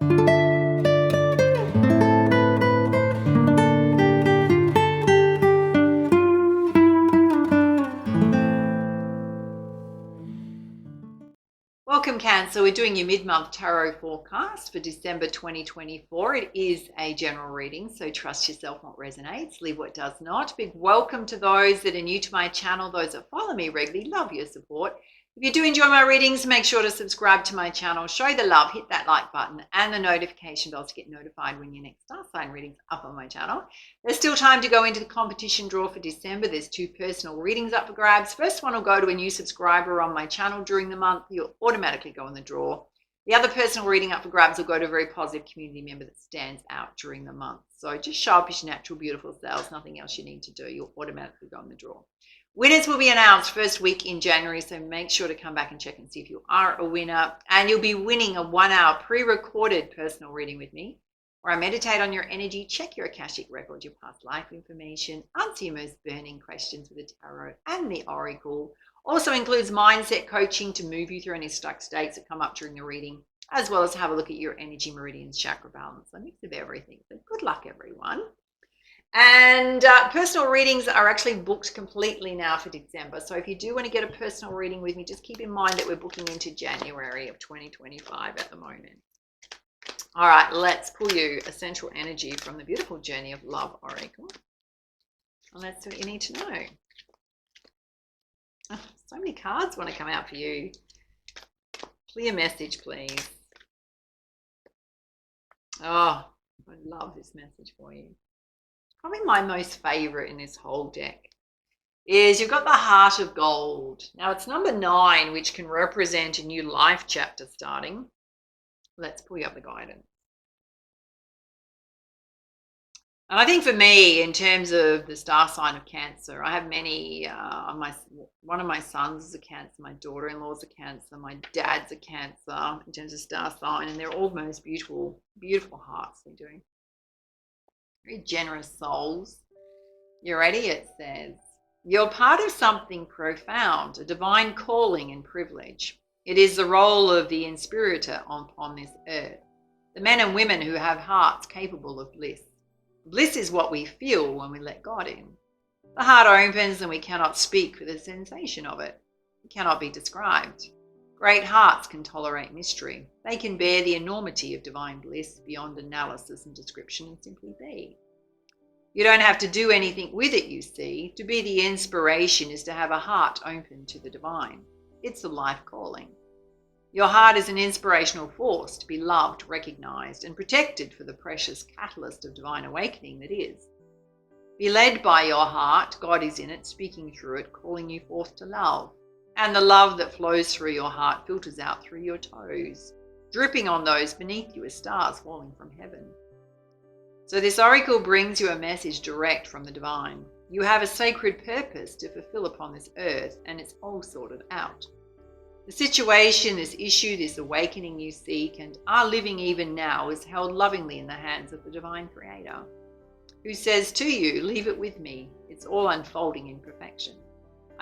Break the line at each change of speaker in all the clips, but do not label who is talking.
Welcome, Cancer. We're doing your mid-month tarot forecast for December 2024. It is a general reading, so trust yourself what resonates, leave what does not. Big welcome to those that are new to my channel, those that follow me regularly. Love your support. If you do enjoy my readings, make sure to subscribe to my channel, show the love, hit that like button and the notification bell to get notified when your next star sign readings up on my channel. There's still time to go into the competition draw for December. There's 2 personal readings up for grabs. First one will go to a new subscriber on my channel during the month. You'll automatically go in the draw. The other personal reading up for grabs will go to a very positive community member that stands out during the month. So just show up as your natural, beautiful selves. Nothing else you need to do. You'll automatically go in the draw. Winners will be announced first week in January, so make sure to come back and check and see if you are a winner. And you'll be winning a 1-hour pre-recorded personal reading with me, where I meditate on your energy, check your Akashic record, your past life information, answer your most burning questions with the tarot and the oracle. Also includes mindset coaching to move you through any stuck states that come up during the reading, as well as have a look at your energy meridians, chakra balance, a mix of everything. So good luck, everyone. And personal readings are actually booked completely now for December. So if you do want to get a personal reading with me, just keep in mind that we're booking into January of 2025 at the moment. All right, let's pull you essential energy from the beautiful Journey of Love Oracle. And that's what you need to know. Oh, so many cards want to come out for you. Clear message, please. Oh, I love this message for you. Probably my most favorite in this whole deck is you've got the Heart of Gold. Now it's number 9, which can represent a new life chapter starting. Let's pull you up the guidance. And I think for me, in terms of the star sign of Cancer, I have many. One of my sons is a Cancer, my daughter-in-law is a Cancer, my dad's a Cancer in terms of star sign, and they're all most beautiful, beautiful hearts they do. Very generous souls. You ready? It says, you're part of something profound, a divine calling and privilege. It is the role of the inspirator upon this earth, the men and women who have hearts capable of bliss. Bliss is what we feel when we let God in. The heart opens and we cannot speak for the sensation of it. It cannot be described. Great hearts can tolerate mystery. They can bear the enormity of divine bliss beyond analysis and description and simply be. You don't have to do anything with it, you see. To be the inspiration is to have a heart open to the divine. It's a life calling. Your heart is an inspirational force to be loved, recognized, and protected for the precious catalyst of divine awakening that is. Be led by your heart. God is in it, speaking through it, calling you forth to love. And the love that flows through your heart filters out through your toes, dripping on those beneath you as stars falling from heaven. So this oracle brings you a message direct from the divine. You have a sacred purpose to fulfill upon this earth, and it's all sorted out. The situation, this issue, this awakening you seek and are living even now is held lovingly in the hands of the divine creator, who says to you, leave it with me. It's all unfolding in perfection.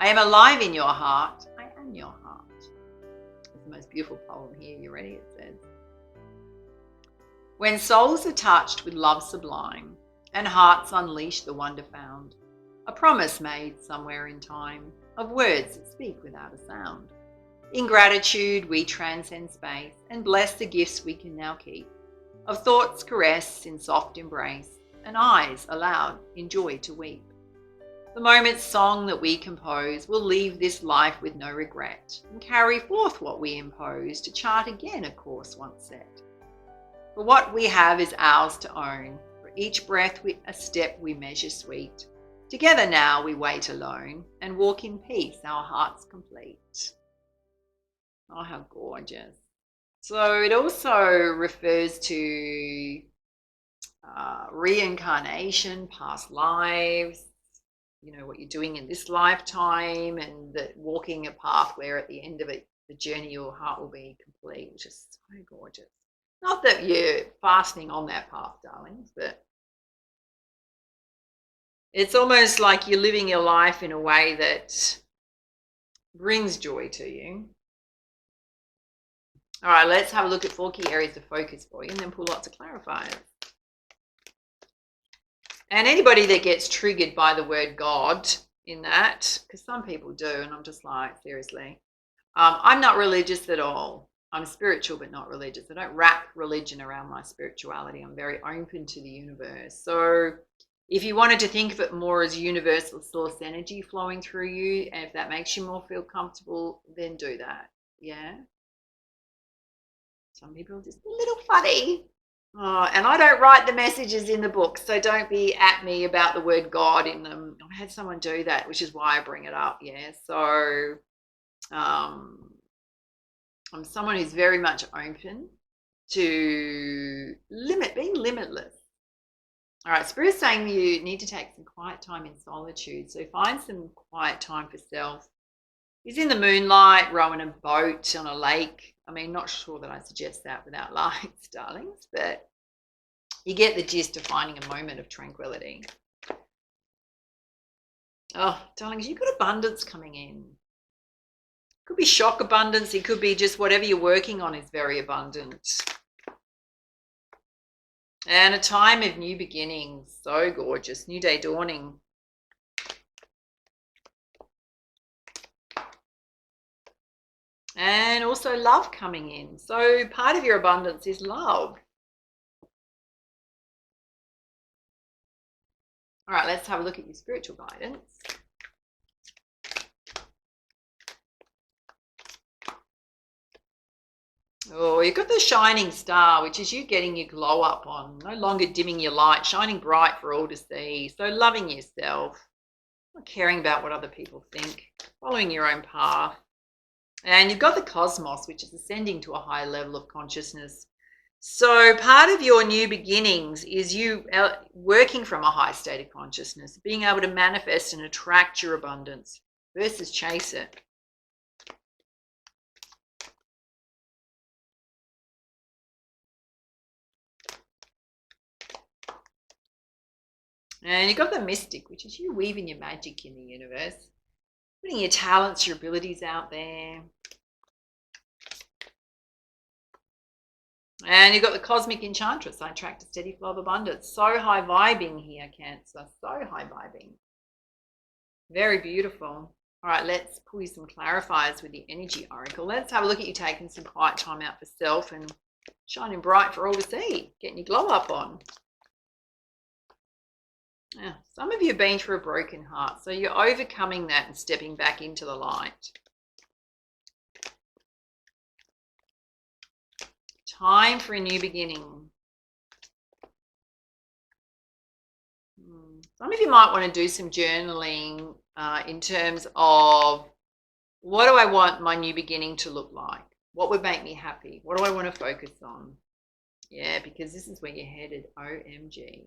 I am alive in your heart. I am your heart. It's the most beautiful poem here. You ready? It says, when souls are touched with love sublime and hearts unleash the wonder found, a promise made somewhere in time of words that speak without a sound. In gratitude, we transcend space and bless the gifts we can now keep, of thoughts caress in soft embrace and eyes allowed in joy to weep. The moment's song that we compose will leave this life with no regret and carry forth what we impose to chart again a course once set. For what we have is ours to own. For each breath a step we measure sweet. Together now we wait alone and walk in peace, our hearts complete. Oh, how gorgeous. So it also refers to reincarnation, past lives, you know, what you're doing in this lifetime, and that walking a path where at the end of it, the journey, your heart will be complete, which is so gorgeous. Not that you're fastening on that path, darlings, but it's almost like you're living your life in a way that brings joy to you. All right, let's have a look at 4 key areas of focus for you and then pull lots of clarifiers. And anybody that gets triggered by the word God in that, because some people do, and I'm just like, seriously. I'm not religious at all. I'm spiritual, but not religious. I don't wrap religion around my spirituality. I'm very open to the universe. So if you wanted to think of it more as universal source energy flowing through you, and if that makes you more feel comfortable, then do that. Yeah. Some people are just a little funny. Oh, and I don't write the messages in the book, so don't be at me about the word God in them. I've had someone do that, which is why I bring it up. Yeah. So I'm someone who's very much open to being limitless. All right, Spirit's saying you need to take some quiet time in solitude. So find some quiet time for self. He's in the moonlight, rowing a boat on a lake. I mean, not sure that I suggest that without lights, darlings, but you get the gist of finding a moment of tranquility. Oh, darlings, you've got abundance coming in. It could be shock abundance. It could be just whatever you're working on is very abundant. And a time of new beginnings. So gorgeous. New day dawning. And also love coming in. So part of your abundance is love. All right, let's have a look at your spiritual guidance. Oh, you've got the shining star, which is you getting your glow up on, no longer dimming your light, shining bright for all to see. So loving yourself, not caring about what other people think, following your own path. And you've got the cosmos, which is ascending to a higher level of consciousness. So part of your new beginnings is you working from a high state of consciousness, being able to manifest and attract your abundance versus chase it. And you've got the mystic, which is you weaving your magic in the universe, putting your talents, your abilities out there. And you've got the cosmic enchantress. I attract a steady flow of abundance. So high vibing here, Cancer. So high vibing. Very beautiful. All right, let's pull you some clarifiers with the energy oracle. Let's have a look at you taking some quiet time out for self and shining bright for all to see, getting your glow up on. Yeah, some of you have been through a broken heart, so you're overcoming that and stepping back into the light. Time for a new beginning. Some of you might want to do some journaling in terms of what do I want my new beginning to look like? What would make me happy? What do I want to focus on? Yeah, because this is where you're headed. OMG.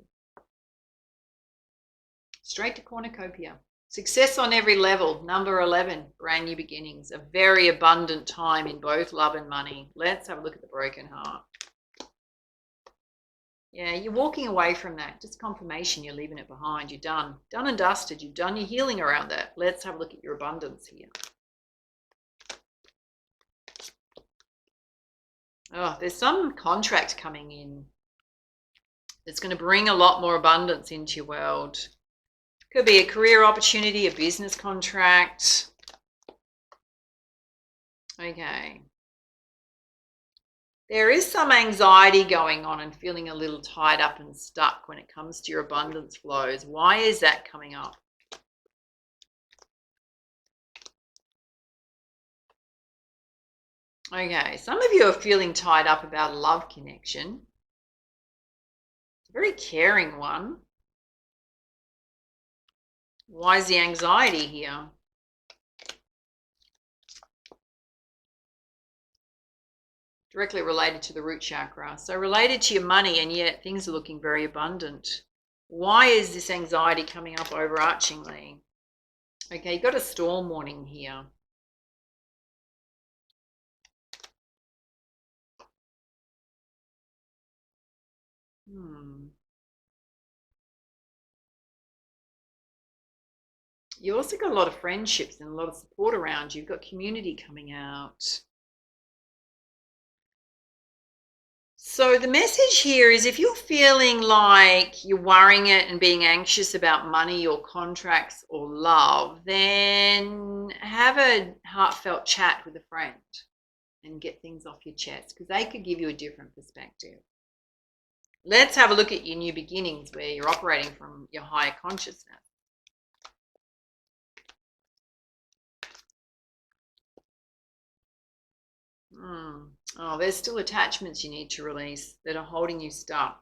Straight to cornucopia. Success on every level. Number 11, brand new beginnings. A very abundant time in both love and money. Let's have a look at the broken heart. Yeah, you're walking away from that. Just confirmation you're leaving it behind. You're done. Done and dusted. You've done your healing around that. Let's have a look at your abundance here. Oh, there's some contract coming in that's going to bring a lot more abundance into your world. Could be a career opportunity, a business contract. Okay. There is some anxiety going on and feeling a little tied up and stuck when it comes to your abundance flows. Why is that coming up? Okay, some of you are feeling tied up about a love connection. It's a very caring one. Why is the anxiety here? Directly related to the root chakra. So related to your money, and yet things are looking very abundant. Why is this anxiety coming up overarchingly? Okay, you've got a storm warning here. You also got a lot of friendships and a lot of support around you. You've got community coming out. So the message here is if you're feeling like you're worrying it and being anxious about money or contracts or love, then have a heartfelt chat with a friend and get things off your chest, because they could give you a different perspective. Let's have a look at your new beginnings, where you're operating from your higher consciousness. Oh, there's still attachments you need to release that are holding you stuck.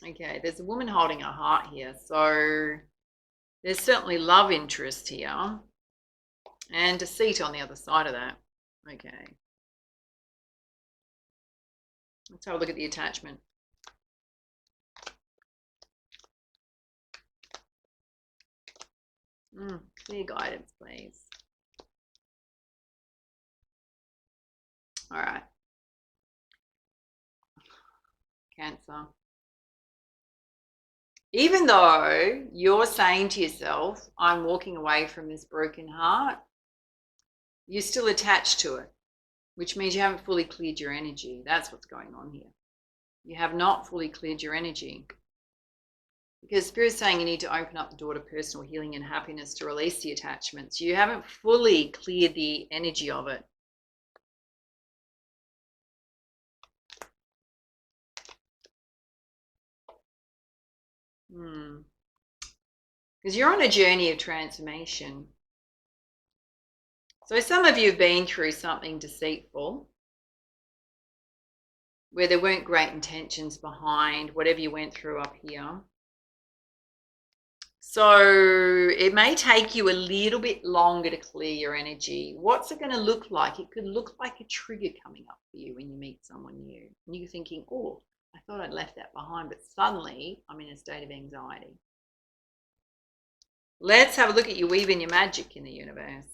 Okay, there's a woman holding a heart here. So there's certainly love interest here and deceit on the other side of that. Okay. Let's have a look at the attachment. Clear guidance, please. All right. Cancer. Even though you're saying to yourself, I'm walking away from this broken heart, you're still attached to it, which means you haven't fully cleared your energy. That's what's going on here. You have not fully cleared your energy. Because Spirit's saying you need to open up the door to personal healing and happiness to release the attachments. You haven't fully cleared the energy of it. Because you're on a journey of transformation. So some of you have been through something deceitful, where there weren't great intentions behind whatever you went through up here. So it may take you a little bit longer to clear your energy. What's it going to look like? It could look like a trigger coming up for you when you meet someone new. And you're thinking, oh, I thought I'd left that behind, but suddenly I'm in a state of anxiety. Let's have a look at you weaving your magic in the universe.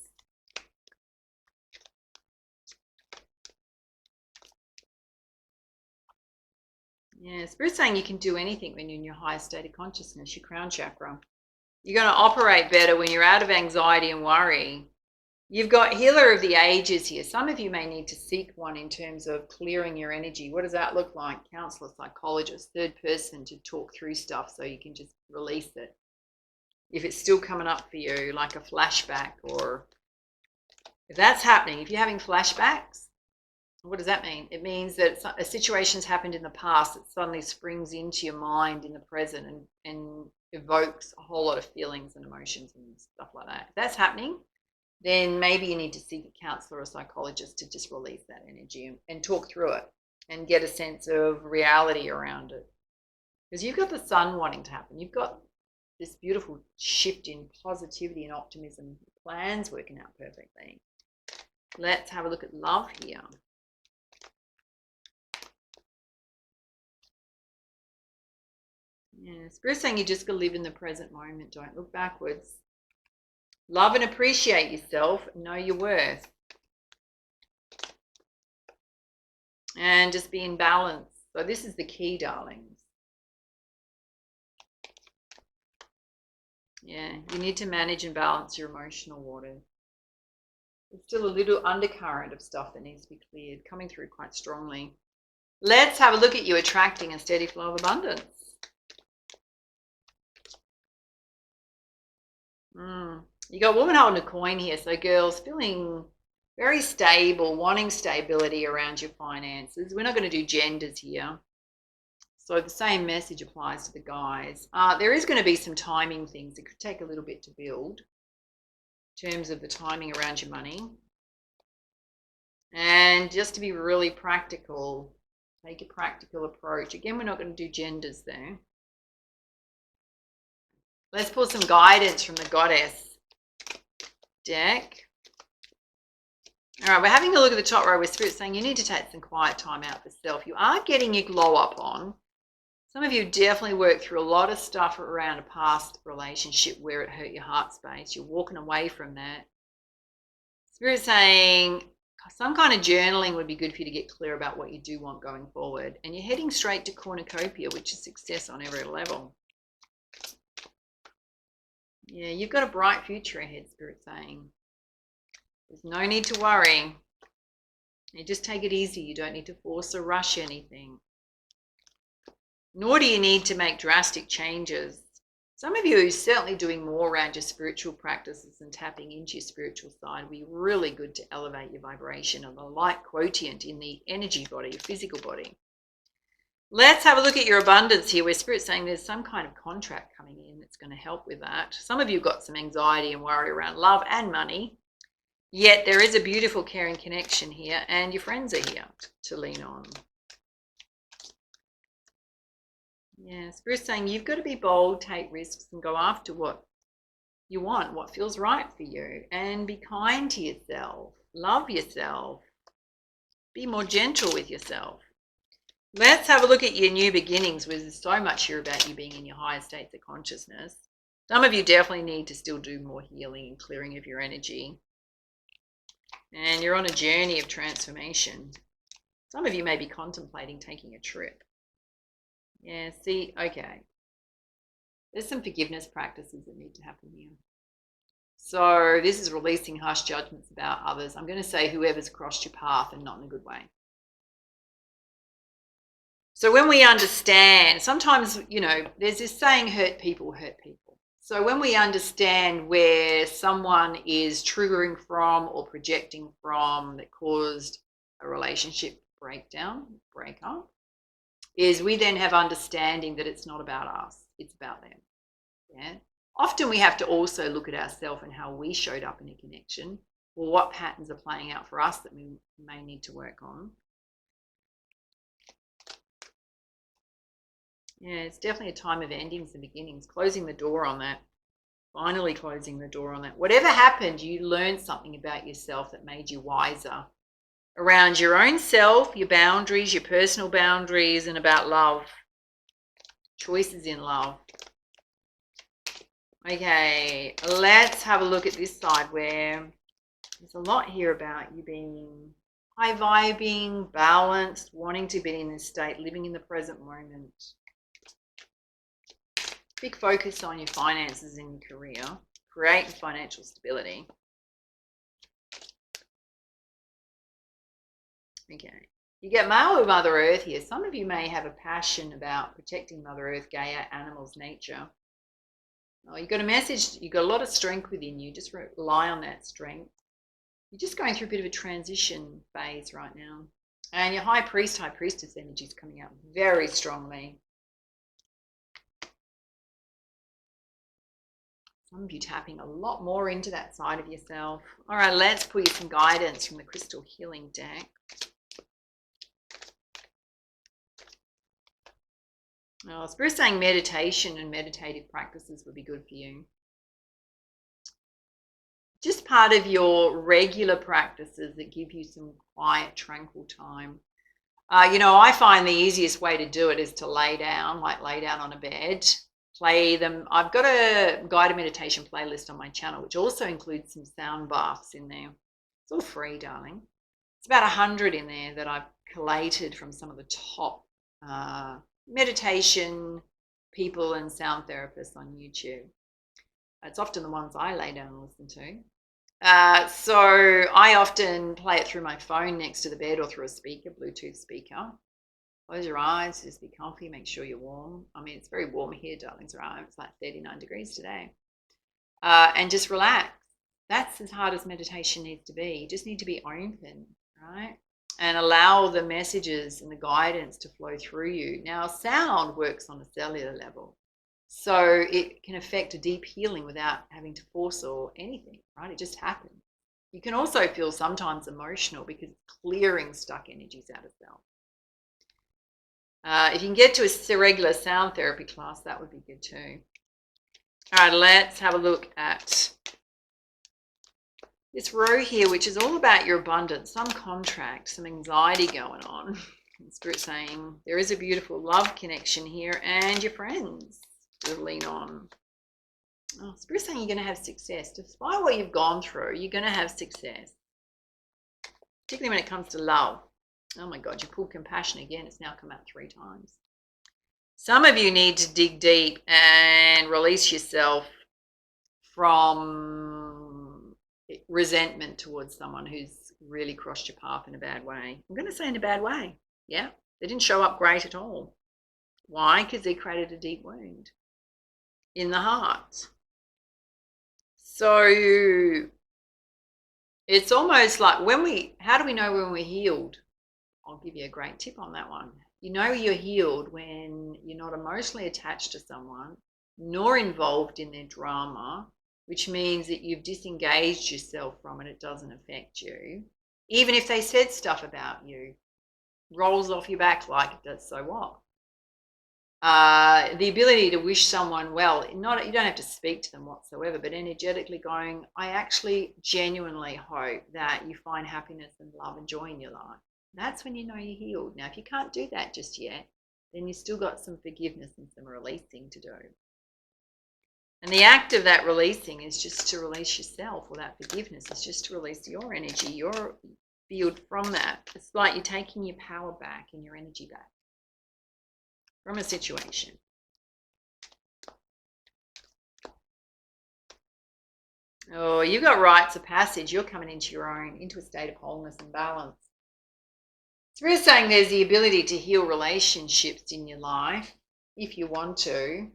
Yeah, Spirit's saying you can do anything when you're in your highest state of consciousness, your crown chakra. You're going to operate better when you're out of anxiety and worry. You've got healer of the ages here. Some of you may need to seek one in terms of clearing your energy. What does that look like? Counselor, psychologist, third person to talk through stuff so you can just release it. If it's still coming up for you, like a flashback, or if that's happening, if you're having flashbacks, what does that mean? It means that a situation's happened in the past that suddenly springs into your mind in the present and evokes a whole lot of feelings and emotions and stuff like that. If that's happening, then maybe you need to seek a counselor or a psychologist to just release that energy and talk through it and get a sense of reality around it. Because you've got the sun wanting to happen. You've got this beautiful shift in positivity and optimism. Plans working out perfectly. Let's have a look at love here. Yeah, Spirit's saying you just got to live in the present moment. Don't look backwards. Love and appreciate yourself. Know your worth. And just be in balance. So this is the key, darlings. Yeah, you need to manage and balance your emotional water. There's still a little undercurrent of stuff that needs to be cleared, coming through quite strongly. Let's have a look at you attracting a steady flow of abundance. You got a woman holding a coin here. So girls, feeling very stable, wanting stability around your finances. We're not going to do genders here. So the same message applies to the guys. There is going to be some timing things. It could take a little bit to build in terms of the timing around your money. And just to be really practical, take a practical approach. Again, we're not going to do genders there. Let's pull some guidance from the goddess deck. All right, we're having a look at the top row where Spirit's saying you need to take some quiet time out for self. You are getting your glow up on. Some of you definitely worked through a lot of stuff around a past relationship where it hurt your heart space. You're walking away from that. Spirit's saying some kind of journaling would be good for you to get clear about what you do want going forward. And you're heading straight to cornucopia, which is success on every level. Yeah, you've got a bright future ahead, Spirit's saying. There's no need to worry. You just take it easy. You don't need to force or rush anything. Nor do you need to make drastic changes. Some of you are certainly doing more around your spiritual practices and tapping into your spiritual side would be really good to elevate your vibration of the light quotient in the energy body, your physical body. Let's have a look at your abundance here, where Spirit's saying there's some kind of contract coming in that's going to help with that. Some of you have got some anxiety and worry around love and money, yet there is a beautiful caring connection here, and your friends are here to lean on. Yeah, Spirit's saying you've got to be bold, take risks, and go after what you want, what feels right for you, and be kind to yourself, love yourself, be more gentle with yourself. Let's have a look at your new beginnings, where there's so much here about you being in your higher states of consciousness. Some of you definitely need to still do more healing and clearing of your energy. And you're on a journey of transformation. Some of you may be contemplating taking a trip. Yeah, see, okay. There's some forgiveness practices that need to happen here. So this is releasing harsh judgments about others. I'm going to say whoever's crossed your path, and not in a good way. So when we understand, sometimes, you know, there's this saying, hurt people hurt people. So when we understand where someone is triggering from or projecting from that caused a relationship breakdown, breakup, is we then have understanding that it's not about us, it's about them. Yeah. Often we have to also look at ourselves and how we showed up in a connection, or what patterns are playing out for us that we may need to work on. Yeah, it's definitely a time of endings and beginnings, closing the door on that, finally closing the door on that. Whatever happened, you learned something about yourself that made you wiser around your own self, your boundaries, your personal boundaries, and about love, choices in love. Okay, let's have a look at this side, where there's a lot here about you being high vibing, balanced, wanting to be in this state, living in the present moment. Big focus on your finances and your career, creating financial stability. Okay, you get male with Mother Earth here. Some of you may have a passion about protecting Mother Earth, Gaia, animals, nature. Oh, you got a message, you got a lot of strength within you. Just rely on that strength. You're just going through a bit of a transition phase right now. And your high priest, high priestess energy is coming out very strongly. Some of you tapping a lot more into that side of yourself. All right, let's pull you some guidance from the Crystal Healing deck. Oh, Spirit's saying meditation and meditative practices would be good for you. Just part of your regular practices that give you some quiet, tranquil time. You know, I find the easiest way to do it is to lay down, like lay down on a bed. Play them. I've got a guided meditation playlist on my channel, which also includes some sound baths in there. It's all free, darling. It's about 100 in there that I've collated from some of the top meditation people and sound therapists on YouTube. It's often the ones I lay down and listen to. So I often play it through my phone next to the bed, or through a speaker, Bluetooth speaker. Close your eyes, just be comfy, make sure you're warm. I mean, it's very warm here, darlings, right? It's like 39 degrees today. And just relax. That's as hard as meditation needs to be. You just need to be open, right? And allow the messages and the guidance to flow through you. Now, sound works on a cellular level. So it can affect a deep healing without having to force or anything, right? It just happens. You can also feel sometimes emotional because it's clearing stuck energies out of self. If you can get to a regular sound therapy class, that would be good too. All right, let's have a look at this row here, which is all about your abundance, some contract, some anxiety going on. Spirit saying there is a beautiful love connection here, and your friends to lean on. Oh, Spirit saying you're going to have success. Despite what you've gone through, you're going to have success, particularly when it comes to love. Oh my God, you pulled compassion again. It's now come out 3 times. Some of you need to dig deep and release yourself from resentment towards someone who's really crossed your path in a bad way. I'm going to say in a bad way. Yeah, they didn't show up great at all. Why? Because they created a deep wound in the heart. So it's almost like how do we know when we're healed? I'll give you a great tip on that one. You know you're healed when you're not emotionally attached to someone, nor involved in their drama, which means that you've disengaged yourself from it. It doesn't affect you. Even if they said stuff about you, rolls off your back like it does, so what? The ability to wish someone well, you don't have to speak to them whatsoever, but energetically going, I actually genuinely hope that you find happiness and love and joy in your life. That's when you know you're healed. Now, if you can't do that just yet, then you've still got some forgiveness and some releasing to do. And the act of that releasing is just to release yourself, or that forgiveness is just to release your energy, your field from that. It's like you're taking your power back and your energy back from a situation. Oh, you got rites of passage. You're coming into a state of wholeness and balance. So we're saying there's the ability to heal relationships in your life if you want to.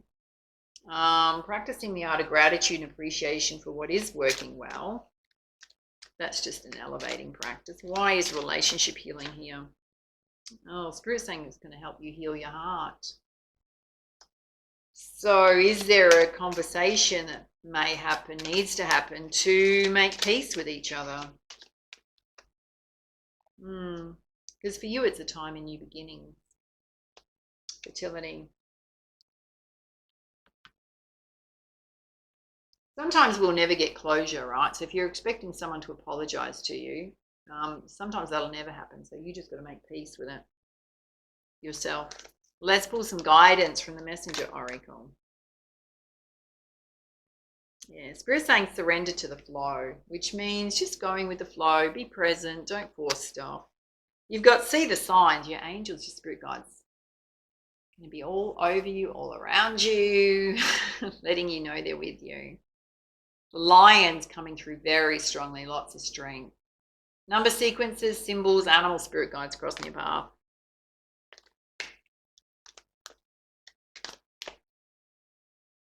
Practicing the art of gratitude and appreciation for what is working well. That's just an elevating practice. Why is relationship healing here? Oh, Spirit's saying it's going to help you heal your heart. So is there a conversation that may happen, needs to happen, to make peace with each other? Because for you, it's a time in new beginnings. Fertility. Sometimes we'll never get closure, right? So if you're expecting someone to apologize to you, sometimes that'll never happen. So you just got to make peace with it yourself. Let's pull some guidance from the Messenger Oracle. Yeah, Spirit's saying surrender to the flow, which means just going with the flow, be present, don't force stuff. You've got, see the signs, your angels, your spirit guides, going to be all over you, all around you, letting you know they're with you. The lion's coming through very strongly, lots of strength. Number sequences, symbols, animal spirit guides crossing your path.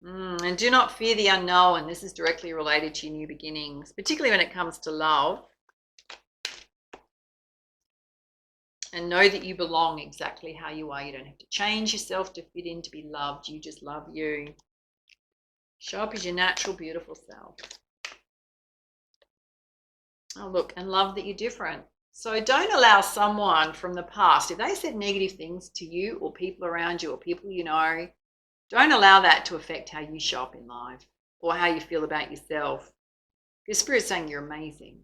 And do not fear the unknown. This is directly related to your new beginnings, particularly when it comes to love. And know that you belong exactly how you are. You don't have to change yourself to fit in, to be loved. You just love you. Show up as your natural, beautiful self. Oh, look, and love that you're different. So don't allow someone from the past, if they said negative things to you or people around you or people you know, don't allow that to affect how you show up in life or how you feel about yourself. Because Spirit's saying you're amazing.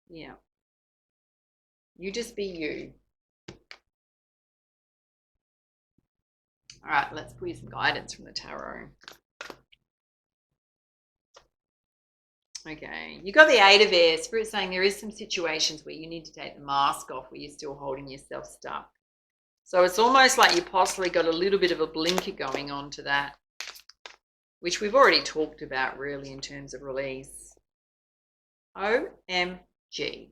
Yeah. You just be you. All right, let's put you some guidance from the tarot. Okay, you got the Eight of Air. Spirit saying there is some situations where you need to take the mask off, where you're still holding yourself stuck. So it's almost like you possibly got a little bit of a blinker going on to that, which we've already talked about really in terms of release. OMG.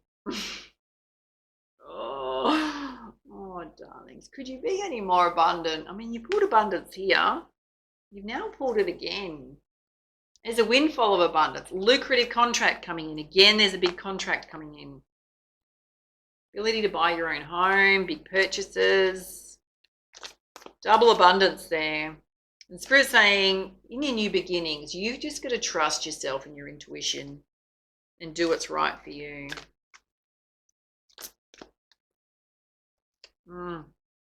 Oh, darlings, could you be any more abundant? I mean, you pulled abundance here. You've now pulled it again. There's a windfall of abundance. Lucrative contract coming in. Again, there's a big contract coming in. Ability to buy your own home, big purchases. Double abundance there. And Spirit's saying, in your new beginnings, you've just got to trust yourself and your intuition and do what's right for you.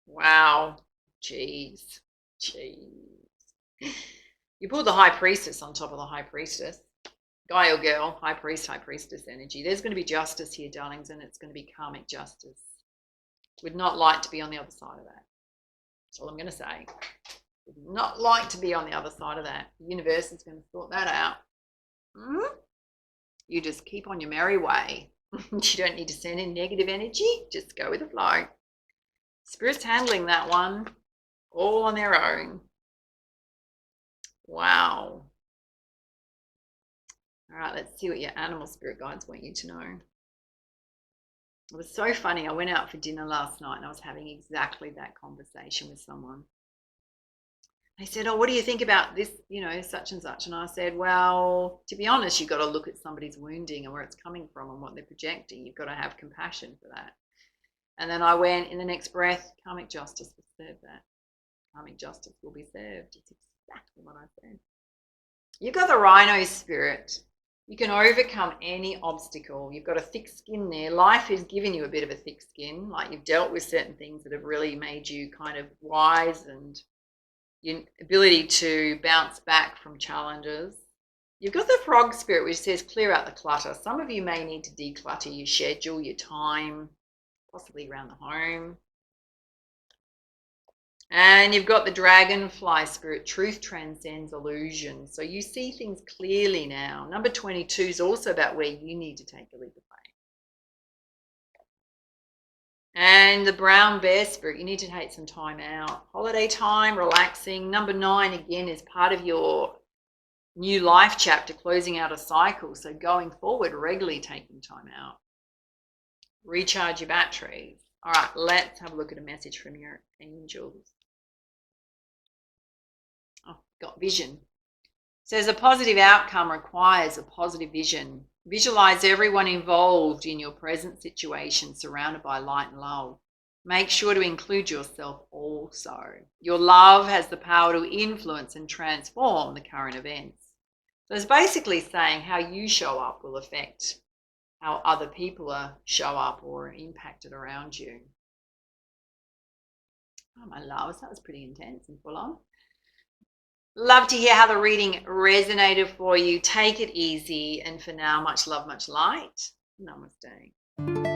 Wow. Jeez. You pulled the High Priestess on top of the High Priestess. Guy or girl, High Priest, High Priestess energy. There's going to be justice here, darlings, and it's going to be karmic justice. Would not like to be on the other side of that. That's all I'm going to say. Would not like to be on the other side of that. The universe is going to sort that out. You just keep on your merry way. You don't need to send in negative energy. Just go with the flow. Spirit's handling that one all on their own. Wow. All right, let's see what your animal spirit guides want you to know. It was so funny. I went out for dinner last night and I was having exactly that conversation with someone. They said, oh, what do you think about this, such and such? And I said, well, to be honest, you've got to look at somebody's wounding and where it's coming from and what they're projecting. You've got to have compassion for that. And then I went, in the next breath, karmic justice will serve that. Karmic justice will be served. It's exactly what I said. You've got the rhino spirit. You can overcome any obstacle. You've got a thick skin there. Life is giving you a bit of a thick skin, like you've dealt with certain things that have really made you kind of wise, and your ability to bounce back from challenges. You've got the frog spirit, which says clear out the clutter. Some of you may need to declutter your schedule, your time, possibly around the home. And you've got the dragonfly spirit, truth transcends illusion. So you see things clearly now. Number 22 is also about where you need to take a leap of faith. And the brown bear spirit, you need to take some time out. Holiday time, relaxing. Number 9, again, is part of your new life chapter, closing out a cycle. So going forward, regularly taking time out. Recharge your batteries. All right, let's have a look at a message from your angels. Oh, got vision. It says a positive outcome requires a positive vision. Visualize everyone involved in your present situation surrounded by light and love. Make sure to include yourself also. Your love has the power to influence and transform the current events. So it's basically saying how you show up will affect how other people show up or are impacted around you. Oh, my loves, that was pretty intense and full on. Love to hear how the reading resonated for you. Take it easy. And for now, much love, much light. Namaste.